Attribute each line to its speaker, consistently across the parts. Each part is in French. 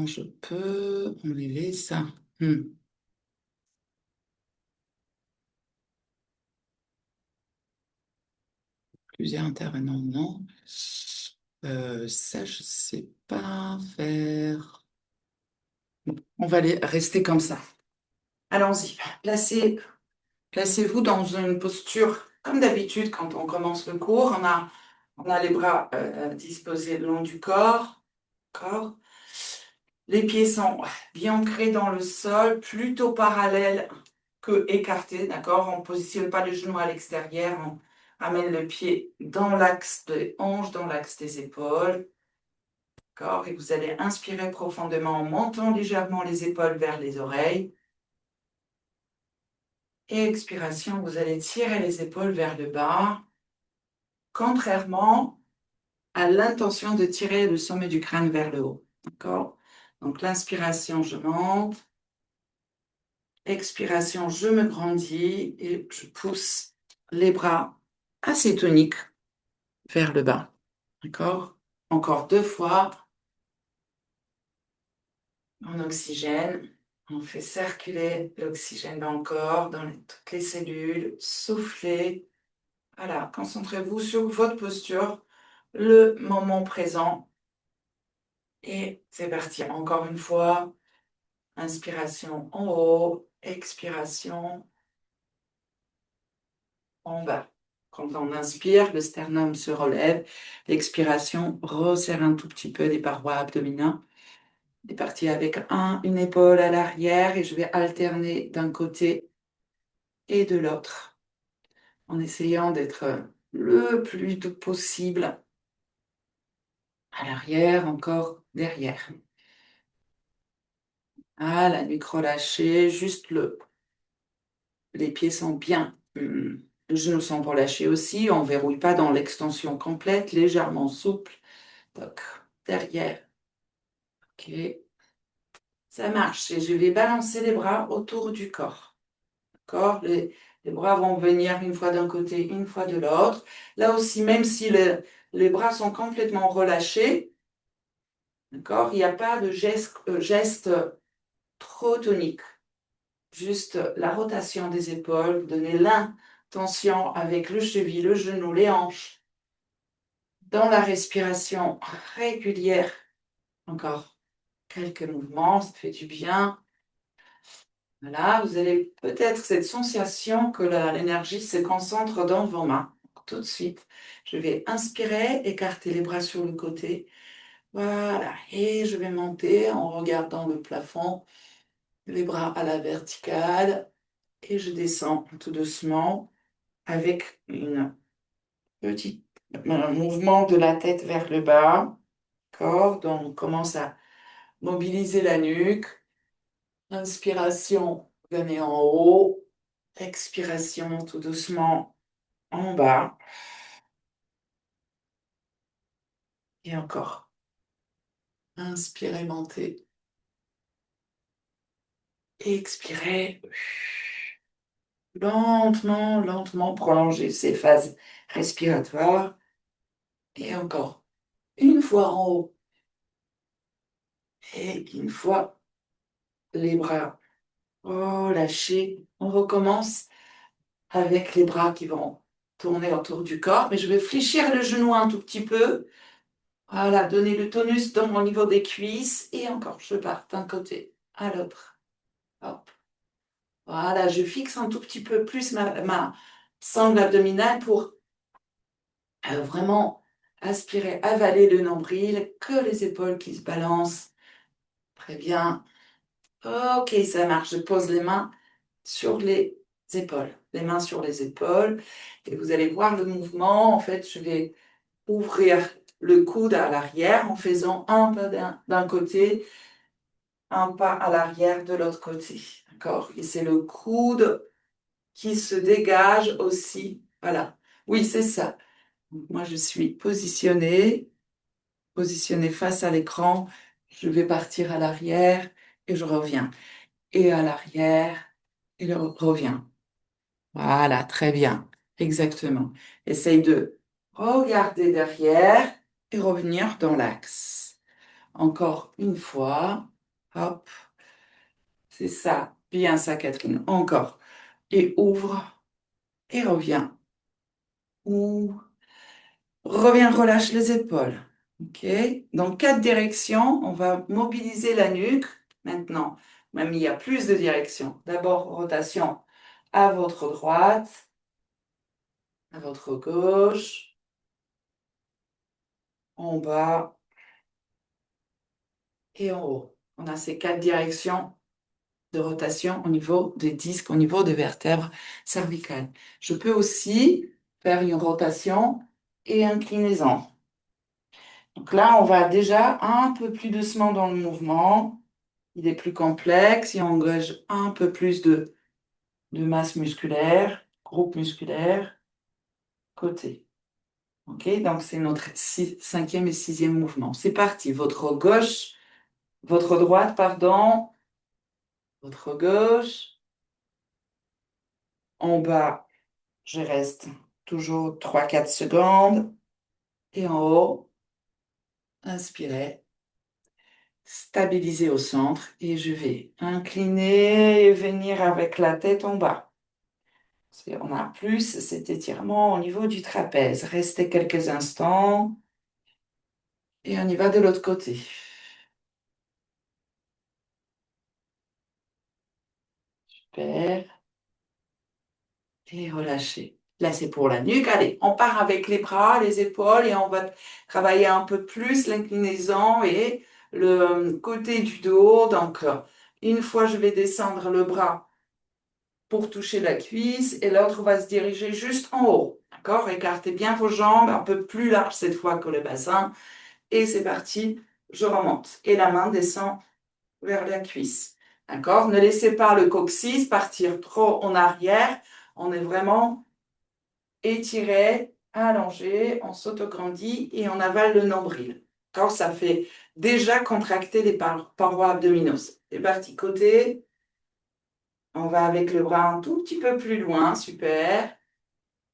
Speaker 1: Je peux enlever ça. Plusieurs intervenants, non. Ça, je sais pas faire. Bon, on va rester comme ça. Allons-y. Placez-vous dans une posture comme d'habitude quand on commence le cours. On a les bras disposés le long du corps. Les pieds sont bien ancrés dans le sol, plutôt parallèles que écartés, d'accord? On ne positionne pas les genoux à l'extérieur, on amène le pied dans l'axe des hanches, dans l'axe des épaules, d'accord? Et vous allez inspirer profondément en montant légèrement les épaules vers les oreilles. Et expiration, vous allez tirer les épaules vers le bas, contrairement à l'intention de tirer le sommet du crâne vers le haut, d'accord? Donc l'inspiration, je monte. Expiration, je me grandis et je pousse les bras assez toniques vers le bas. D'accord? Encore 2 fois en oxygène. On fait circuler l'oxygène dans le corps, dans toutes les cellules. Soufflez. Voilà, concentrez-vous sur votre posture, le moment présent. Et c'est parti. Encore une fois. Inspiration en haut, expiration en bas. Quand on inspire, le sternum se relève. L'expiration resserre un tout petit peu les parois abdominales. C'est parti avec une épaule à l'arrière et je vais alterner d'un côté et de l'autre en essayant d'être le plus doux possible à l'arrière, encore derrière. Ah, la nuque relâchée, juste les pieds sont bien. Les genoux sont relâchés aussi. On ne verrouille pas dans l'extension complète, légèrement souple. Donc, derrière. OK. Ça marche. Et je vais balancer les bras autour du corps. D'accord? Les bras vont venir une fois d'un côté, une fois de l'autre. Là aussi, même si les bras sont complètement relâchés, d'accord? Il n'y a pas de geste trop tonique. Juste la rotation des épaules, vous donnez l'intention avec le cheville, le genou, les hanches, dans la respiration régulière. Encore quelques mouvements, ça fait du bien. Voilà, vous avez peut-être cette sensation que l'énergie se concentre dans vos mains. Tout de suite, je vais inspirer, écarter les bras sur le côté. Voilà, et je vais monter en regardant le plafond, les bras à la verticale, et je descends tout doucement avec un mouvement de la tête vers le bas. D'accord? Donc, on commence à mobiliser la nuque. Inspiration, venez en haut. Expiration, tout doucement en bas. Et encore. Inspirez, montez. Expirez. Lentement, lentement, prolongez ces phases respiratoires. Et encore. Une fois en haut. Et une fois les bras relâchés. On recommence avec les bras qui vont tourner autour du corps. Mais je vais fléchir le genou un tout petit peu. Voilà, donner le tonus dans mon niveau des cuisses. Et encore, je pars d'un côté à l'autre. Hop. Voilà, je fixe un tout petit peu plus ma sangle abdominale pour vraiment aspirer, avaler le nombril, que les épaules qui se balancent. Très bien. Ok, ça marche. Je pose les mains sur les épaules. Les mains sur les épaules. Et vous allez voir le mouvement. En fait, je vais ouvrir le coude à l'arrière en faisant un pas d'un côté, un pas à l'arrière de l'autre côté. D'accord? Et c'est le coude qui se dégage aussi. Voilà. Oui, c'est ça. Donc, moi, je suis positionnée face à l'écran. Je vais partir à l'arrière et je reviens. Et à l'arrière et je reviens. Voilà, très bien. Exactement. Essaye de regarder derrière et revenir dans l'axe. Encore une fois. Hop, c'est ça. Bien ça, Catherine. Encore. Et ouvre et reviens. Ouvre. Reviens, relâche les épaules. OK? Dans quatre directions, on va mobiliser la nuque. Maintenant, même il y a plus de directions. D'abord, rotation à votre droite, à votre gauche, en bas et en haut. On a ces quatre directions de rotation au niveau des disques, au niveau des vertèbres cervicales. Je peux aussi faire une rotation et inclinaison. Donc là, on va déjà un peu plus doucement dans le mouvement. Il est plus complexe, il engage un peu plus de masse musculaire, groupe musculaire, côté. OK? Donc, c'est notre cinquième et sixième mouvement. C'est parti. Votre droite, pardon, votre gauche. En bas, je reste toujours 3 4 secondes. Et en haut, inspirez, stabiliser au centre. Et je vais incliner et venir avec la tête en bas. On a plus cet étirement au niveau du trapèze. Restez quelques instants et on y va de l'autre côté. Super. Et relâchez. Là, c'est pour la nuque. Allez, on part avec les bras, les épaules et on va travailler un peu plus l'inclinaison et le côté du dos. Donc, une fois, je vais descendre le bras pour toucher la cuisse et l'autre va se diriger juste en haut. D'accord? Écartez bien vos jambes, un peu plus large cette fois que le bassin. Et c'est parti, je remonte. Et la main descend vers la cuisse. D'accord? Ne laissez pas le coccyx partir trop en arrière. On est vraiment étiré, allongé, on s'autograndit et on avale le nombril. D'accord? Ça fait déjà contracter les parois abdominaux. C'est parti, côté. On va avec le bras un tout petit peu plus loin. Super.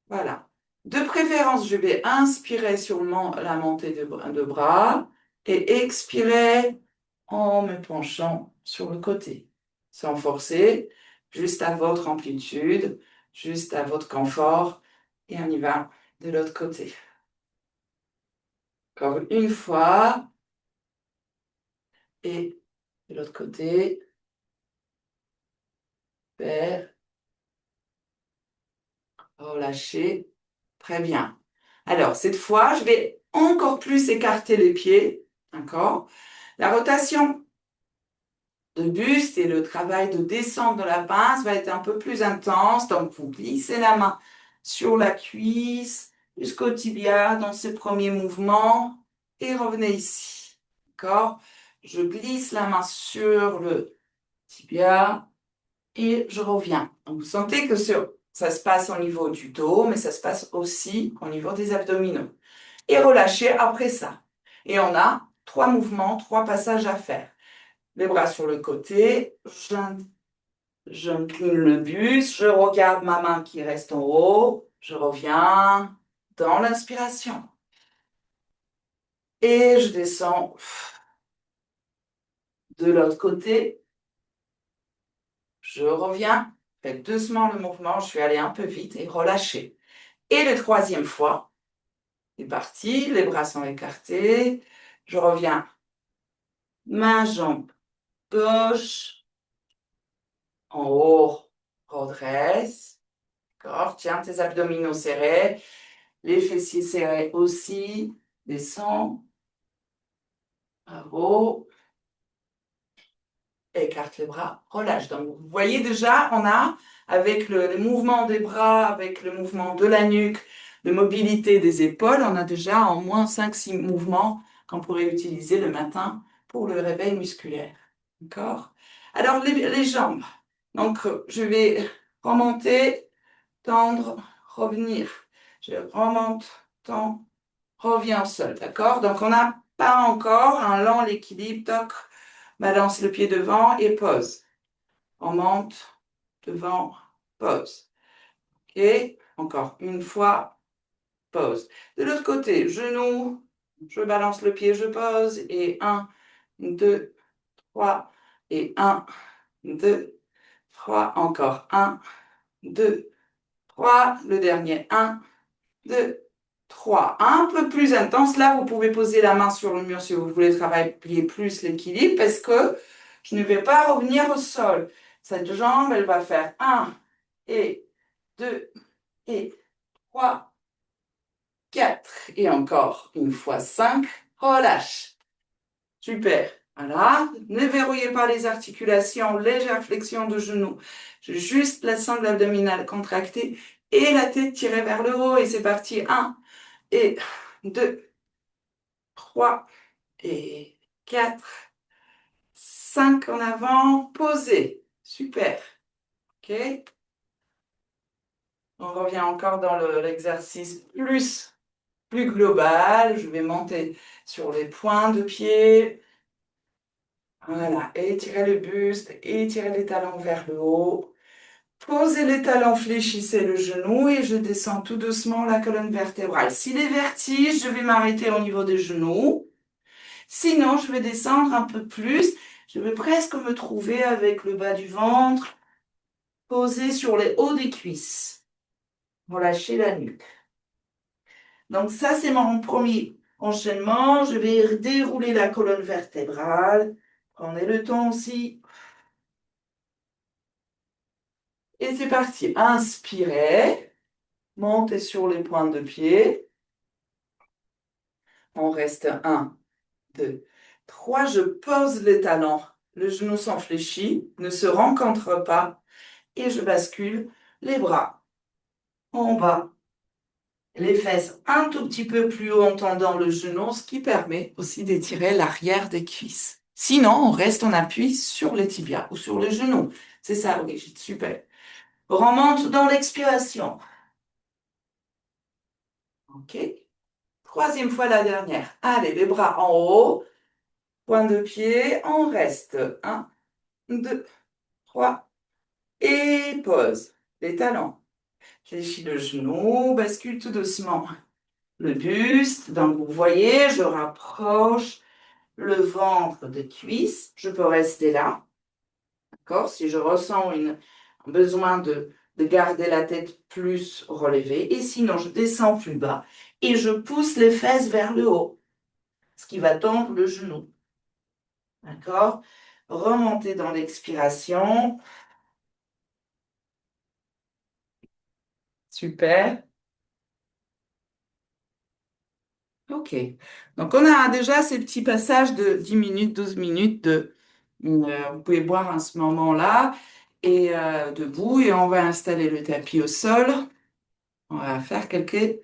Speaker 1: Voilà. De préférence, je vais inspirer sur la montée de bras et expirer en me penchant sur le côté, sans forcer, juste à votre amplitude, juste à votre confort. Et on y va de l'autre côté. Encore une fois. Et de l'autre côté. Faire. Relâcher. Très bien. Alors, cette fois, je vais encore plus écarter les pieds. D'accord? La rotation de buste et le travail de descente de la pince va être un peu plus intense. Donc, vous glissez la main sur la cuisse jusqu'au tibia dans ce premier mouvement et revenez ici. D'accord? Je glisse la main sur le tibia et je reviens. Donc, vous sentez que ça se passe au niveau du dos, mais ça se passe aussi au niveau des abdominaux. Et relâchez après ça. Et on a 3 mouvements, 3 passages à faire. Les bras sur le côté, j'incline le buste, je regarde ma main qui reste en haut, je reviens dans l'inspiration. Et je descends de l'autre côté, je reviens, faites doucement le mouvement, je suis allé un peu vite et relâchez. Et la troisième fois, c'est parti, les bras sont écartés, je reviens, main, jambe gauche, en haut, redresse. D'accord? Tiens tes abdominaux serrés, les fessiers serrés aussi. Descends. Bravo. Écarte les bras, relâche. Donc, vous voyez déjà, on a, avec le mouvement des bras, avec le mouvement de la nuque, de mobilité des épaules, on a déjà au moins 5 6 mouvements qu'on pourrait utiliser le matin pour le réveil musculaire. D'accord? Alors, les jambes. Donc, je vais remonter, tendre, revenir. Je remonte, tends, reviens au sol. D'accord? Donc, on n'a pas encore un lent l'équilibre. Toc, balance le pied devant et pose. On monte, devant, pose. OK? Encore une fois, pose. De l'autre côté, genou, je balance le pied, je pose. Et 1, 2, 3, et 1, 2, 3, encore 1, 2, 3, le dernier 1, 2, 3. Un peu plus intense. Là, vous pouvez poser la main sur le mur si vous voulez travailler plus l'équilibre parce que je ne vais pas revenir au sol. Cette jambe, elle va faire 1 et 2 et 3, 4 et encore une fois 5. Relâche. Super. Voilà. Ne verrouillez pas les articulations. Légère flexion de genoux. Juste la sangle abdominale contractée et la tête tirée vers le haut. Et c'est parti. 1 et 2, 3 et 4, 5 en avant. Posez. Super. OK. On revient encore dans l'exercice plus global. Je vais monter sur les points de pied. Voilà, étirez le buste, étirez les talons vers le haut. Posez les talons, fléchissez le genou et je descends tout doucement la colonne vertébrale. S'il est vertige, je vais m'arrêter au niveau des genoux. Sinon, je vais descendre un peu plus. Je vais presque me trouver avec le bas du ventre posé sur les hauts des cuisses. Relâchez la nuque. Donc ça, c'est mon premier enchaînement. Je vais dérouler la colonne vertébrale. Prenez le temps aussi. Et c'est parti. Inspirez. Montez sur les pointes de pied. On reste 1, 2, 3. Je pose les talons. Le genou s'enfléchit, ne se rencontre pas. Et je bascule les bras en bas. Les fesses un tout petit peu plus haut en tendant le genou, ce qui permet aussi d'étirer l'arrière des cuisses. Sinon, on reste en appui sur les tibias ou sur les genoux. C'est ça l'origine. Super. Remonte dans l'expiration. OK. Troisième fois la dernière. Allez, les bras en haut. Point de pied. On reste. 1, 2, 3. Et pose. Les talons. Fléchis le genou. Bascule tout doucement le buste. Donc, vous voyez, je rapproche le ventre des cuisses. Je peux rester là. D'accord? Si je ressens un besoin de garder la tête plus relevée. Et sinon, je descends plus bas et je pousse les fesses vers le haut, ce qui va tendre le genou. D'accord? Remontez dans l'expiration. Super. OK. Donc, on a déjà ces petits passages de 10 minutes, 12 minutes vous pouvez boire à ce moment-là et debout et on va installer le tapis au sol. On va faire quelques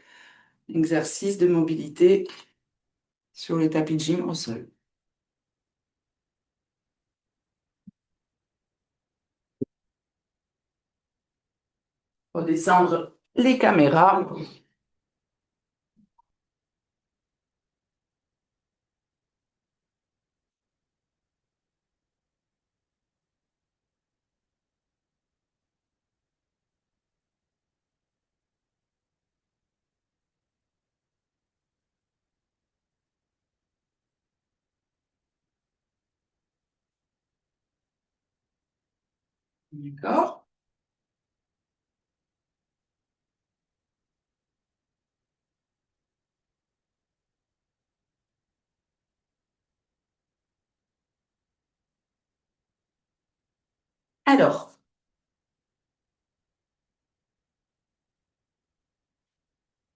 Speaker 1: exercices de mobilité sur le tapis de gym au sol. Redescendre les caméras. D'accord? Alors,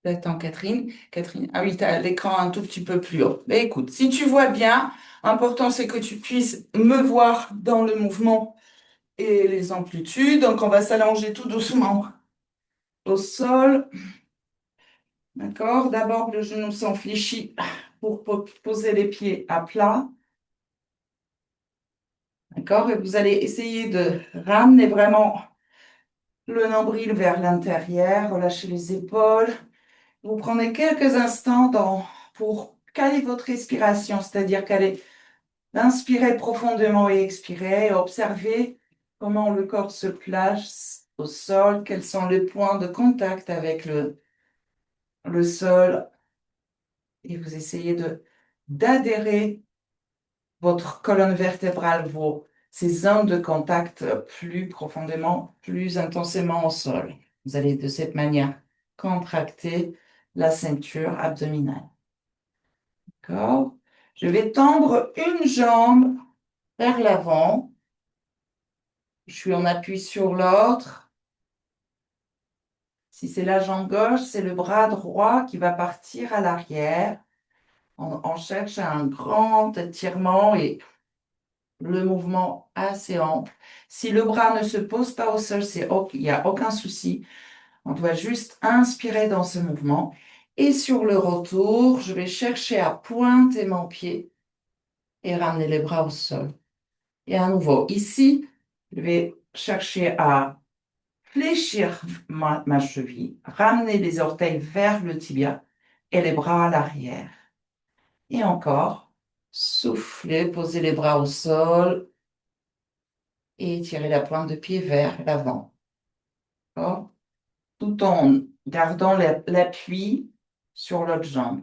Speaker 1: attends, Catherine. Catherine, ah oui, tu as l'écran un tout petit peu plus haut. Mais écoute, si tu vois bien, important c'est que tu puisses me voir dans le mouvement et les amplitudes. Donc, on va s'allonger tout doucement au sol. D'accord? D'abord, le genou s'enfléchit pour poser les pieds à plat. D'accord? Et vous allez essayer de ramener vraiment le nombril vers l'intérieur, relâchez les épaules. Vous prenez quelques instants pour caler votre respiration, c'est-à-dire inspirez profondément et expirez. Et observez comment le corps se place au sol, quels sont les points de contact avec le sol. Et vous essayez d'adhérer votre colonne vertébrale, ces zones de contact plus profondément, plus intensément au sol. Vous allez de cette manière contracter la ceinture abdominale. D'accord? Je vais tendre une jambe vers l'avant. Je suis en appui sur l'autre. Si c'est la jambe gauche, c'est le bras droit qui va partir à l'arrière. On cherche un grand étirement et le mouvement assez ample. Si le bras ne se pose pas au sol, il n'y a aucun souci. On doit juste inspirer dans ce mouvement. Et sur le retour, je vais chercher à pointer mon pied et ramener les bras au sol. Et à nouveau, ici, je vais chercher à fléchir ma cheville, ramener les orteils vers le tibia et les bras à l'arrière. Et encore, souffler, poser les bras au sol et tirer la pointe de pied vers l'avant. D'accord? Tout en gardant l'appui sur l'autre jambe.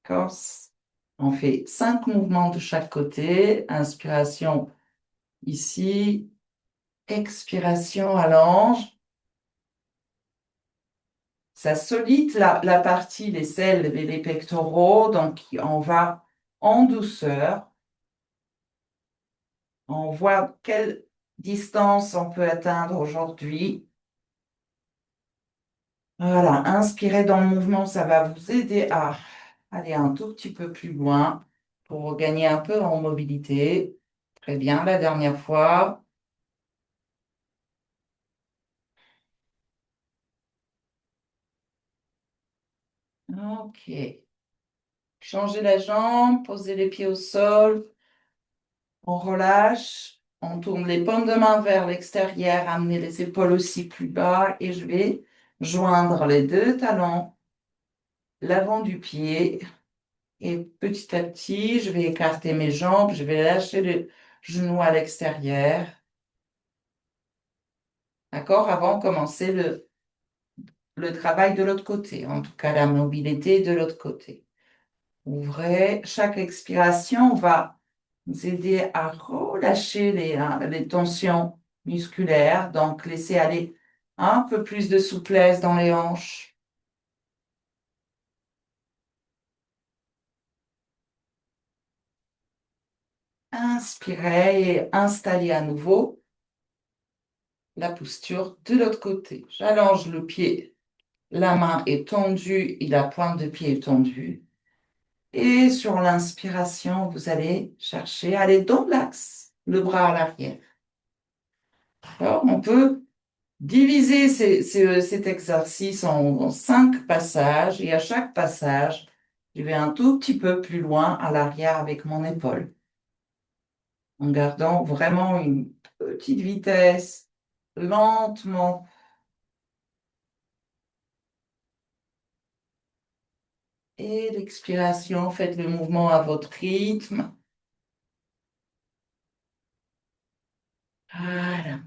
Speaker 1: D'accord? On fait 5 mouvements de chaque côté. Inspiration ici. Expiration, allonge. Ça solide la partie, les selles et les pectoraux. Donc, on va en douceur. On voit quelle distance on peut atteindre aujourd'hui. Voilà, inspirez dans le mouvement, ça va vous aider à aller un tout petit peu plus loin pour gagner un peu en mobilité. Très bien, la dernière fois. Ok. Changez la jambe, posez les pieds au sol, on relâche, on tourne les paumes de main vers l'extérieur, amenez les épaules aussi plus bas et je vais joindre les deux talons, l'avant du pied et petit à petit, je vais écarter mes jambes, je vais lâcher les genoux à l'extérieur. D'accord? Avant de commencer le travail de l'autre côté, en tout cas la mobilité de l'autre côté. Ouvrez. Chaque expiration va nous aider à relâcher les tensions musculaires, donc laisser aller un peu plus de souplesse dans les hanches. Inspirez et installez à nouveau la posture de l'autre côté. J'allonge le pied, la main est tendue et la pointe de pied est tendue. Et sur l'inspiration, vous allez chercher à aller dans l'axe, le bras à l'arrière. Alors, on peut diviser cet exercice en 5 passages et à chaque passage, je vais un tout petit peu plus loin à l'arrière avec mon épaule, en gardant vraiment une petite vitesse, lentement. Et l'expiration, faites le mouvement à votre rythme. Voilà.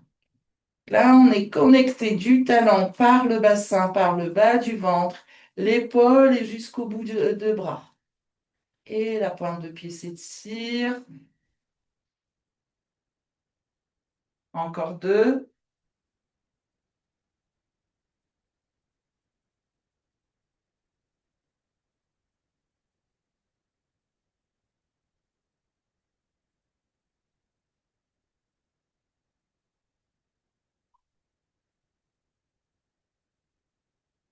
Speaker 1: Là, on est connecté du talon par le bassin, par le bas du ventre, l'épaule et jusqu'au bout de bras. Et la pointe de pied s'étire. Encore 2.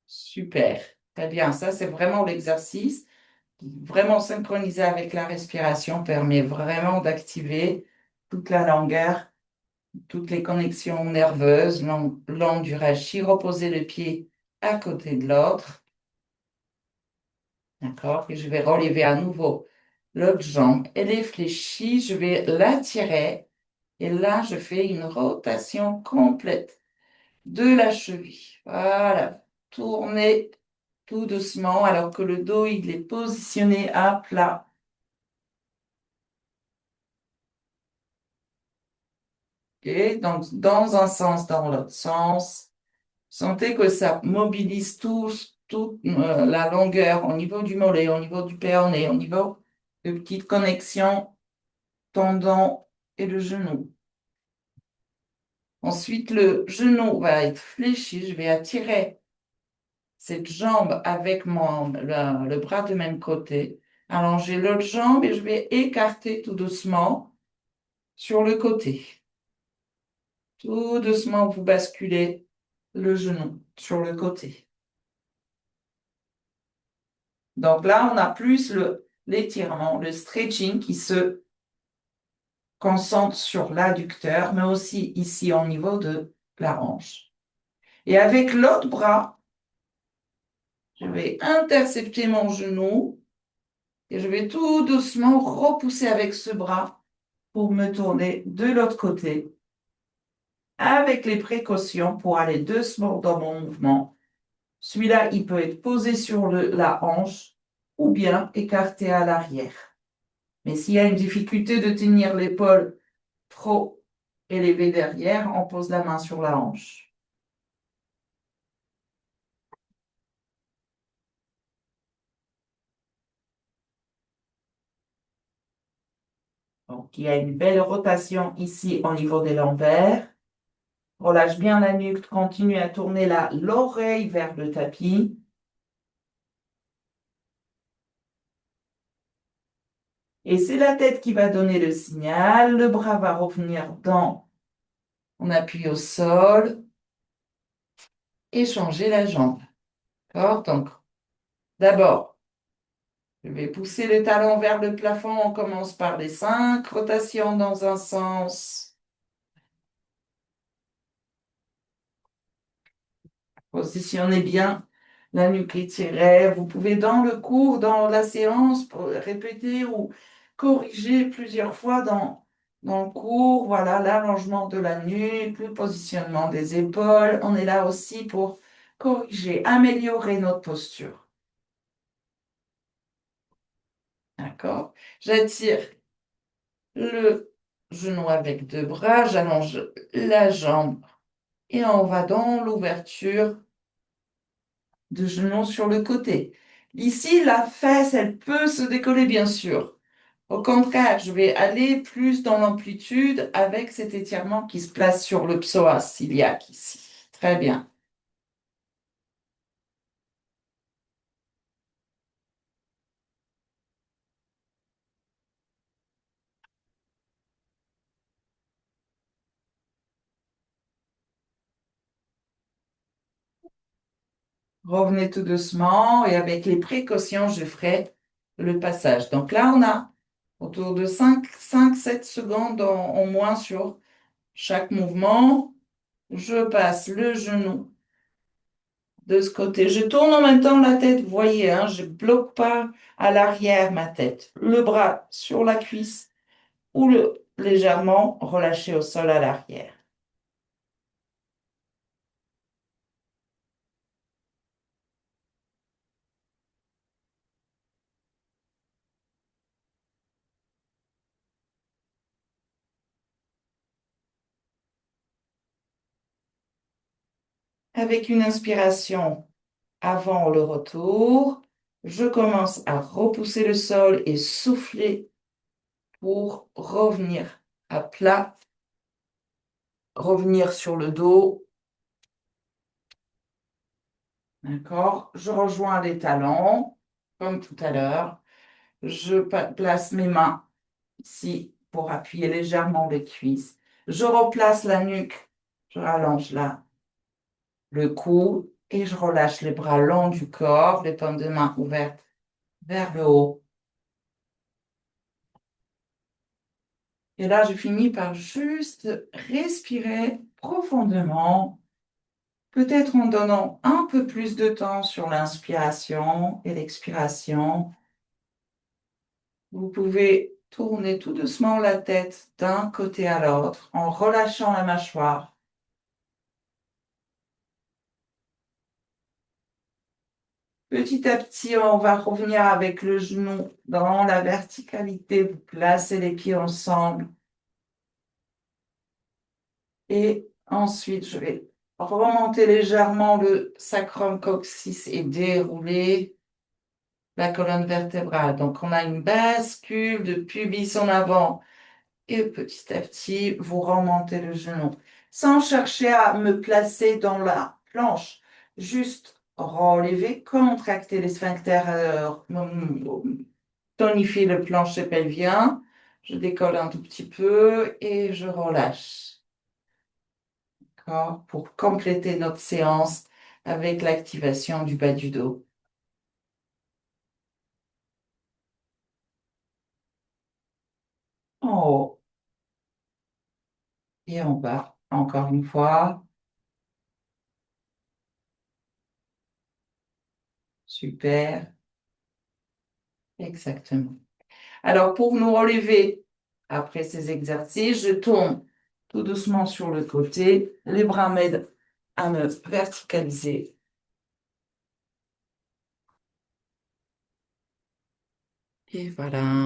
Speaker 1: Super. Très bien. Ça, c'est vraiment l'exercice. Vraiment synchronisé avec la respiration permet vraiment d'activer toute la longueur, toutes les connexions nerveuses, long du rachis. Reposez le pied à côté de l'autre. D'accord? Et je vais relever à nouveau l'autre jambe. Elle est fléchie. Je vais la tirer. Et là, je fais une rotation complète de la cheville. Voilà. Tournez tout doucement alors que le dos, il est positionné à plat. Ok, donc, dans un sens, dans l'autre sens. Sentez que ça mobilise toute la longueur au niveau du mollet, au niveau du péroné, au niveau de petites connexions tendon et le genou. Ensuite, le genou va être fléchi. Je vais attirer cette jambe avec le bras de même côté. Allonger l'autre jambe et je vais écarter tout doucement sur le côté. Tout doucement, vous basculez le genou sur le côté. Donc là, on a plus l'étirement, le stretching qui se concentre sur l'adducteur, mais aussi ici au niveau de la hanche. Et avec l'autre bras, je vais intercepter mon genou et je vais tout doucement repousser avec ce bras pour me tourner de l'autre côté avec les précautions pour aller doucement dans mon mouvement. Celui-là, il peut être posé sur la hanche ou bien écarté à l'arrière. Mais s'il y a une difficulté de tenir l'épaule trop élevée derrière, on pose la main sur la hanche. Donc, il y a une belle rotation ici au niveau des lombaires. Relâche bien la nuque, continue à tourner l'oreille vers le tapis. Et c'est la tête qui va donner le signal. Le bras va revenir on appuie au sol et changer la jambe. D'accord? Donc, d'abord, je vais pousser le talon vers le plafond. On commence par les 5 rotations dans un sens. Positionnez bien la nuque étirée. Vous pouvez dans le cours, dans la séance, répéter ou corriger plusieurs fois dans le cours. Voilà, l'allongement de la nuque, le positionnement des épaules. On est là aussi pour corriger, améliorer notre posture. D'accord? J'attire le genou avec 2 bras, j'allonge la jambe et on va dans l'ouverture de genou sur le côté. Ici, la fesse, elle peut se décoller, bien sûr. Au contraire, je vais aller plus dans l'amplitude avec cet étirement qui se place sur le psoas iliaque ici. Très bien. Revenez tout doucement et avec les précautions, je ferai le passage. Donc là, on a autour de 5-7 secondes au moins sur chaque mouvement. Je passe le genou de ce côté. Je tourne en même temps la tête, vous voyez, hein, je ne bloque pas à l'arrière ma tête. Le bras sur la cuisse ou légèrement relâché au sol à l'arrière. Avec une inspiration avant le retour, je commence à repousser le sol et souffler pour revenir à plat, revenir sur le dos. D'accord? Je rejoins les talons, comme tout à l'heure. Je place mes mains ici pour appuyer légèrement les cuisses. Je replace la nuque, je rallonge là le cou et je relâche les bras longs du corps, les paumes de main ouvertes vers le haut. Et là, je finis par juste respirer profondément, peut-être en donnant un peu plus de temps sur l'inspiration et l'expiration. Vous pouvez tourner tout doucement la tête d'un côté à l'autre en relâchant la mâchoire. Petit à petit, on va revenir avec le genou dans la verticalité. Vous placez les pieds ensemble. Et ensuite, je vais remonter légèrement le sacrum coccyx et dérouler la colonne vertébrale. Donc, on a une bascule de pubis en avant Et petit à petit, vous remontez le genou sans chercher à me placer dans la planche. Juste relever, contracter les sphincters, tonifier le plancher pelvien. Je décolle un tout petit peu et je relâche. D'accord? Pour compléter notre séance avec l'activation du bas du dos. En haut et en bas. Encore une fois. Super. Exactement. Alors, pour nous relever après ces exercices, je tourne tout doucement sur le côté. Les bras m'aident à me verticaliser. Et voilà.